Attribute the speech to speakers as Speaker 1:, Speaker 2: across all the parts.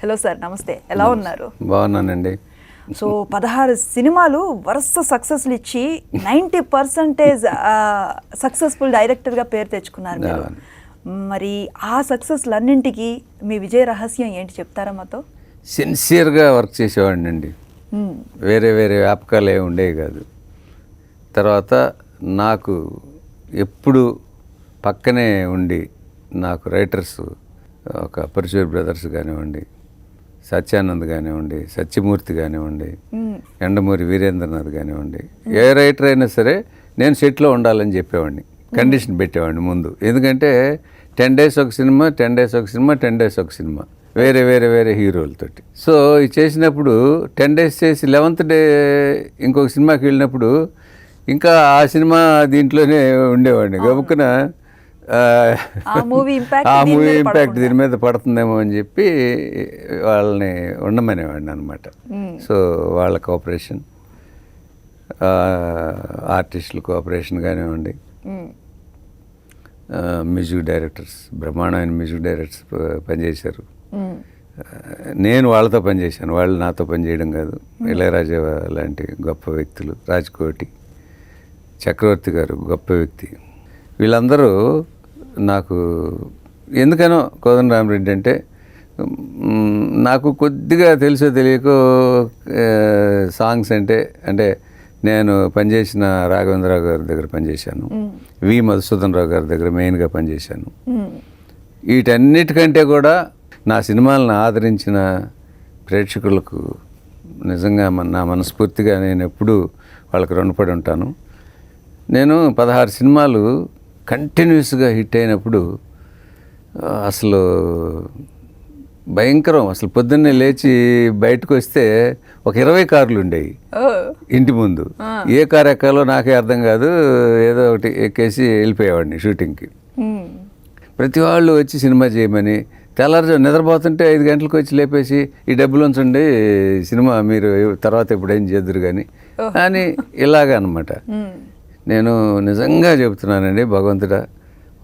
Speaker 1: Hello sir, నమస్తే. ఎలా ఉన్నారు?
Speaker 2: బాగున్నానండి.
Speaker 1: సో 16 సినిమాలు వరుస సక్సెస్లు ఇచ్చి 90% సక్సెస్ఫుల్ డైరెక్టర్గా పేరు తెచ్చుకున్నారు మీరు. మరి ఆ సక్సెస్లన్నింటికి మీ విజయ రహస్యం ఏంటి చెప్తారా మాతో?
Speaker 2: సిన్సియర్గా వర్క్ చేసేవాడిని అండి. వేరే వేరే వ్యాపకాలు ఏమి ఉండేవి కాదు. తర్వాత నాకు ఎప్పుడు పక్కనే ఉండి నాకు రైటర్స్ ఒక పరశురామ్ బ్రదర్స్ కానివ్వండి, సత్యానంద్ కానివ్వండి, సత్యమూర్తి కానివ్వండి, ఎండమూరి వీరేంద్రనాథ్ కానివ్వండి, ఏ రైటర్ అయినా సరే నేను సెట్లో ఉండాలని చెప్పేవాడిని, కండిషన్ పెట్టేవాడిని ముందు. ఎందుకంటే 10 days ఒక సినిమా, 10 days ఒక సినిమా, 10 days ఒక సినిమా, వేరే వేరే వేరే హీరోలతోటి. సో ఇది చేసినప్పుడు 10 days చేసి 11th day ఇంకొక సినిమాకి వెళ్ళినప్పుడు ఇంకా ఆ సినిమా దీంట్లోనే ఉండేవాడిని. గబుక్కున ఆ మూవీ ఇంపాక్ట్ దీని మీద పడుతుందేమో అని చెప్పి వాళ్ళని ఉండమనేవాడిని అనమాట. సో వాళ్ళ కోఆపరేషన్, ఆర్టిస్టుల కోఆపరేషన్ కానివ్వండి, మ్యూజిక్ డైరెక్టర్స్, బ్రహ్మాండమైన మ్యూజిక్ డైరెక్టర్స్ పనిచేశారు. నేను వాళ్ళతో పనిచేశాను, వాళ్ళు నాతో పనిచేయడం కాదు. ఇళయరాజా లాంటి గొప్ప వ్యక్తులు, రాజ్కోటి, చక్రవర్తి గారు గొప్ప వ్యక్తి, వీళ్ళందరూ నాకు ఎందుకనో కోదండరామిరెడ్డి అంటే నాకు కొద్దిగా తెలుసో తెలియకో సాంగ్స్ అంటే నేను పనిచేసిన రాఘవేంద్రరావు గారి దగ్గర పనిచేశాను, వి మధుసూదన్ రావు గారి దగ్గర మెయిన్గా పనిచేశాను. వీటన్నిటికంటే కూడా నా సినిమాలను ఆదరించిన ప్రేక్షకులకు నిజంగా నా మనస్ఫూర్తిగా నేను ఎప్పుడూ వాళ్ళకి రుణపడి ఉంటాను. నేను 16 సినిమాలు కంటిన్యూస్గా హిట్ అయినప్పుడు అసలు భయంకరం. అసలు పొద్దున్నే లేచి బయటకు వస్తే ఒక 20 కార్లు ఉండేవి ఇంటి ముందు. ఏ కారు ఎక్కాలో నాకే అర్థం కాదు, ఏదో ఒకటి ఎక్కేసి వెళ్ళిపోయేవాడిని షూటింగ్కి. ప్రతి వాళ్ళు వచ్చి సినిమా చేయమని, తెల్లారుజాము నిద్రపోతుంటే 5 గంటలకు వచ్చి లేపేసి ఈ డబ్బులు ఉంచండి, సినిమా మీరు తర్వాత ఎప్పుడేం చేద్దరు కానీ అని ఇలాగ అనమాట. నేను నిజంగా చెబుతున్నానండి, భగవంతుడా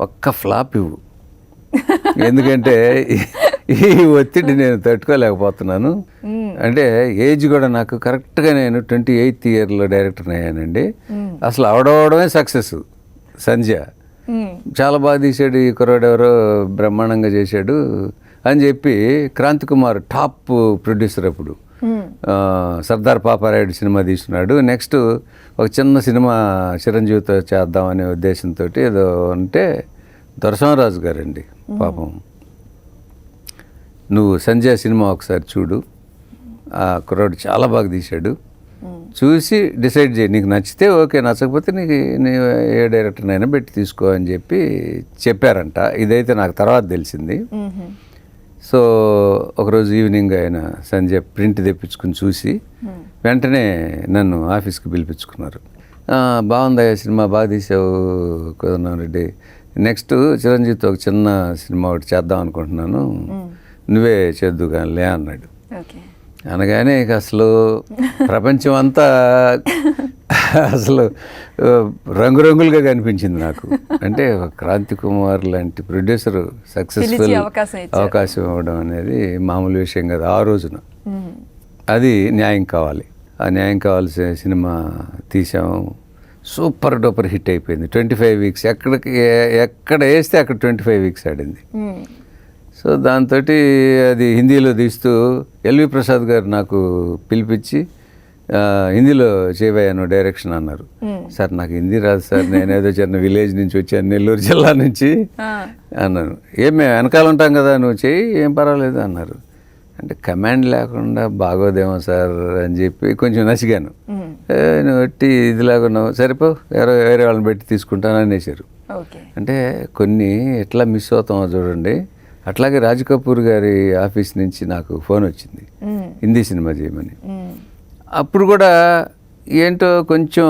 Speaker 2: ఒక్క ఫ్లాప్ ఇవ్వు, ఎందుకంటే ఈ ఒత్తిడి నేను తట్టుకోలేకపోతున్నాను. అంటే ఏజ్ కూడా నాకు కరెక్ట్గా నేను 28th yearలో డైరెక్టర్ని అయ్యానండి. అసలు అవడమే సక్సెస్. సంధ్య చాలా బాగా తీసాడు, ఈ కుర్రాడు ఎవరో బ్రహ్మాండంగా చేశాడు అని చెప్పి క్రాంతి కుమార్ టాప్ ప్రొడ్యూసర్ అప్పుడు సర్దార్ పాపారాయుడు సినిమా తీస్తున్నాడు. నెక్స్ట్ ఒక చిన్న సినిమా చిరంజీవితో చేద్దామనే ఉద్దేశంతో ఏదో అంటే దొరసింహరాజు గారండి పాపం, నువ్వు సంజయ్ సినిమా ఒకసారి చూడు, ఆ కుర్రాడు చాలా బాగా తీశాడు, చూసి డిసైడ్ చేయి, నీకు నచ్చితే ఓకే, నచ్చకపోతే నీకు ఏ డైరెక్టర్నైనా పెట్టి తీసుకో అని చెప్పి చెప్పారంట. ఇదైతే నాకు తర్వాత తెలిసింది. సో ఒకరోజు ఈవినింగ్ ఆయన సంజయ్ ప్రింట్ తెప్పించుకుని చూసి వెంటనే నన్ను ఆఫీస్కి పిలిపించుకున్నారు. బాగుందా సినిమా, బాగా తీసావు కోదండరామిరెడ్డి, నెక్స్ట్ చిరంజీవితో ఒక చిన్న సినిమా ఒకటి చేద్దాం అనుకుంటున్నాను, నువ్వే చేద్దు కానిలే అన్నాడు. అనగానే ఇక అసలు ప్రపంచం అంతా అసలు రంగురంగులుగా కనిపించింది నాకు. అంటే క్రాంతి కుమార్ లాంటి ప్రొడ్యూసర్ సక్సెస్ఫుల్ అవకాశం ఇవ్వడం అనేది మామూలు విషయం కాదు ఆ రోజున. అది న్యాయం కావాలి. ఆ న్యాయం కావాల్సిన సినిమా తీసాము, సూపర్ డూపర్ హిట్ అయిపోయింది. 25 weeks ఎక్కడ వేస్తే అక్కడ 25 weeks ఆడింది. సో దాంతో అది హిందీలో తీస్తూ ఎల్వి ప్రసాద్ గారు నాకు పిలిపించి హిందీలో చేయబోయాను డైరెక్షన్ అన్నారు. సార్ నాకు హిందీ రాదు సార్, నేనేదో చిన్న విలేజ్ నుంచి వచ్చాను, నెల్లూరు జిల్లా నుంచి అన్నాను. మేము వెనకాల ఉంటాం కదా, నువ్వు చేయి, ఏం పర్వాలేదు అన్నారు. అంటే కమాండ్ లేకుండా బాగోదేమో సార్ అని చెప్పి కొంచెం నసిగాను. నువ్వు పెట్టి ఇదిలాగా ఉన్నావు, సరిపో వేరే వాళ్ళని పెట్టి తీసుకుంటాను అనేసారు. అంటే కొన్ని ఎట్లా మిస్ అవుతామో చూడండి. అట్లాగే రాజ్ కపూర్ గారి ఆఫీస్ నుంచి నాకు ఫోన్ వచ్చింది హిందీ సినిమా చేయమని. అప్పుడు కూడా ఏంటో కొంచెం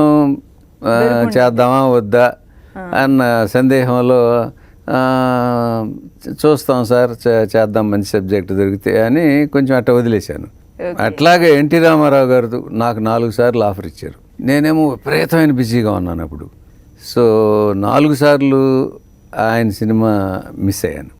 Speaker 2: చేద్దామా వద్దా అన్న సందేహంలో చూస్తాం సార్, చేద్దాం, మంచి సబ్జెక్ట్ దొరికితే అని కొంచెం అట్లా వదిలేశాను. అట్లాగే ఎన్టీ రామారావు గారు నాకు 4 సార్లు ఆఫర్ ఇచ్చారు. నేనేమో విపరీతమైన బిజీగా ఉన్నాను అప్పుడు. సో 4 సార్లు ఆయన సినిమా మిస్ అయ్యాను.